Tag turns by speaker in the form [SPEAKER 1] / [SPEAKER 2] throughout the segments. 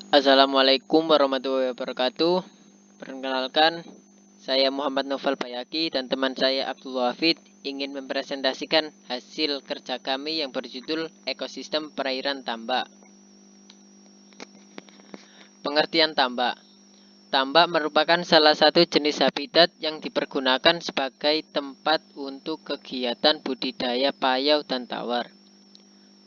[SPEAKER 1] Assalamualaikum warahmatullahi wabarakatuh. Perkenalkan, saya Muhammad Novel Bayaki dan teman saya Abdul Wafid ingin mempresentasikan hasil kerja kami yang berjudul Ekosistem Perairan Tambak. Pengertian tambak. Tambak merupakan salah satu jenis habitat yang dipergunakan sebagai tempat untuk kegiatan budidaya payau dan tawar.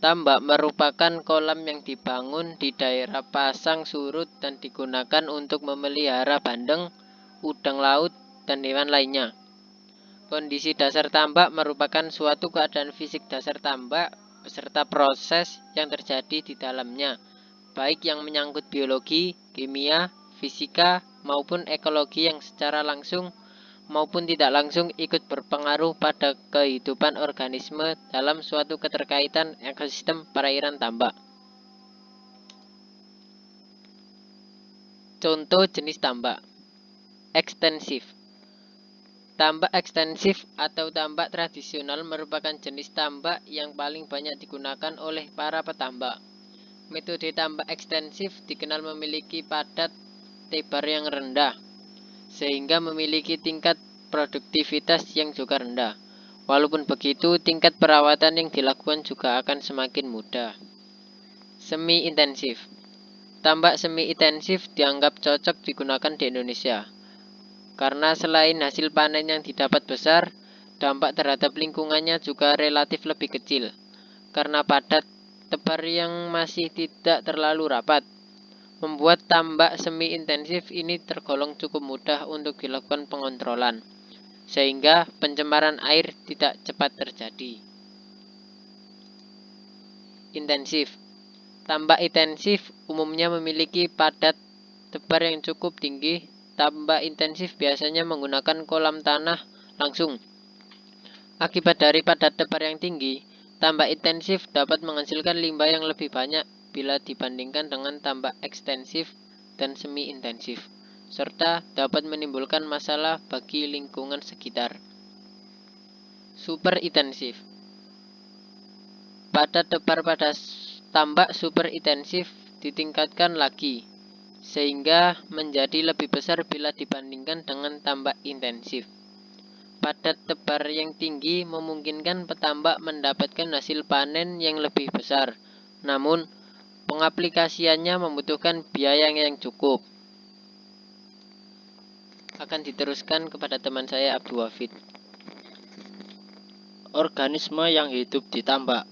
[SPEAKER 1] Tambak merupakan kolam yang dibangun di daerah pasang surut dan digunakan untuk memelihara bandeng, udang laut, dan hewan lainnya. Kondisi dasar tambak merupakan suatu keadaan fisik dasar tambak beserta proses yang terjadi di dalamnya, baik yang menyangkut biologi, kimia, fisika, maupun ekologi yang secara langsung maupun tidak langsung ikut berpengaruh pada kehidupan organisme dalam suatu keterkaitan ekosistem perairan tambak. Contoh jenis tambak. Ekstensif. Tambak ekstensif atau tambak tradisional merupakan jenis tambak yang paling banyak digunakan oleh para petambak. Metode tambak ekstensif dikenal memiliki padat tebar yang rendah, sehingga memiliki tingkat produktivitas yang juga rendah. Walaupun begitu, tingkat perawatan yang dilakukan juga akan semakin mudah. Semi intensif. Tambak semi intensif dianggap cocok digunakan di Indonesia, karena selain hasil panen yang didapat besar, dampak terhadap lingkungannya juga relatif lebih kecil, karena padat tebar yang masih tidak terlalu rapat. Membuat tambak semi intensif ini tergolong cukup mudah untuk dilakukan pengontrolan, sehingga pencemaran air tidak cepat terjadi. Intensif. Tambak intensif umumnya memiliki padat tebar yang cukup tinggi. Tambak intensif biasanya menggunakan kolam tanah langsung. Akibat dari padat tebar yang tinggi, tambak intensif dapat menghasilkan limbah yang lebih banyak bila dibandingkan dengan tambak ekstensif dan semi intensif, serta dapat menimbulkan masalah bagi lingkungan sekitar. Super intensif. Padat tebar pada tambak super intensif ditingkatkan lagi, sehingga menjadi lebih besar bila dibandingkan dengan tambak intensif. Padat tebar yang tinggi memungkinkan petambak mendapatkan hasil panen yang lebih besar, namun pengaplikasiannya membutuhkan biaya yang cukup. Akan diteruskan kepada teman saya Abdul Wafid.
[SPEAKER 2] Organisme yang hidup di tambak.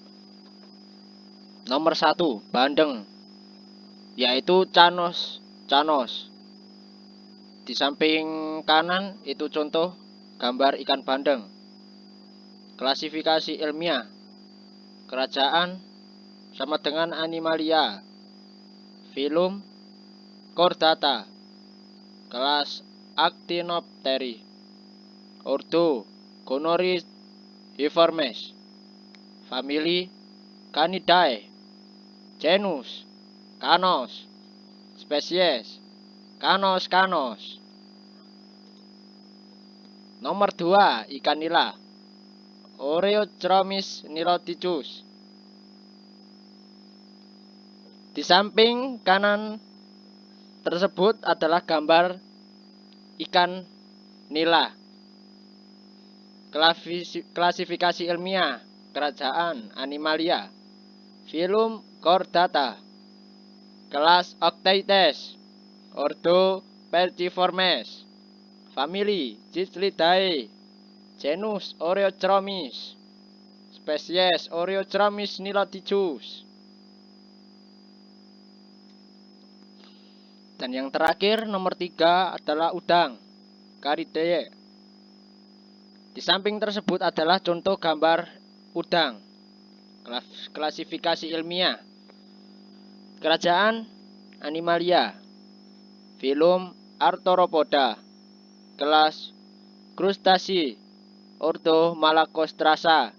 [SPEAKER 2] Nomor 1, bandeng, yaitu canos. Di samping kanan itu contoh gambar ikan bandeng. Klasifikasi ilmiah. Kerajaan sama dengan Animalia. Filum Chordata. Kelas Actinopteri. Ordo Gonoriformes. Famili Canidae. Genus Canos. Spesies Canos. Nomor 2, ikan nila. Oreochromis niloticus. Di samping kanan tersebut adalah gambar ikan nila. Klasifikasi ilmiah. Kerajaan Animalia. Filum Chordata. Kelas Octaites. Ordo Peltiformes. Famili Ciclidae. Genus Oreochromis. Spesies Oreochromis niloticus. Dan yang terakhir nomor 3 adalah udang Caridae. Di samping tersebut adalah contoh gambar udang. Klasifikasi ilmiah. Kerajaan Animalia. Filum Arthropoda. Kelas Crustacea. Ordo Malacostrata.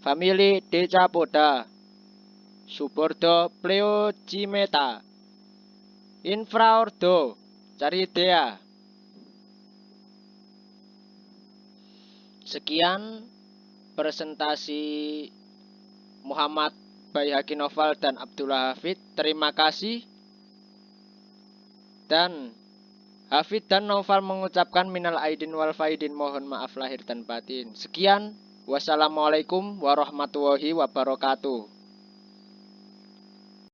[SPEAKER 2] Famili Decapoda. Subordo Pleocymeta. Infraordo Caridea. Sekian presentasi Muhammad Bayhaqi Novel dan Abdullah Hafid. Terima kasih. Dan Hafid dan Naufal mengucapkan minal aidin wal faidin, mohon maaf lahir dan batin. Sekian, wassalamualaikum warahmatullahi wabarakatuh.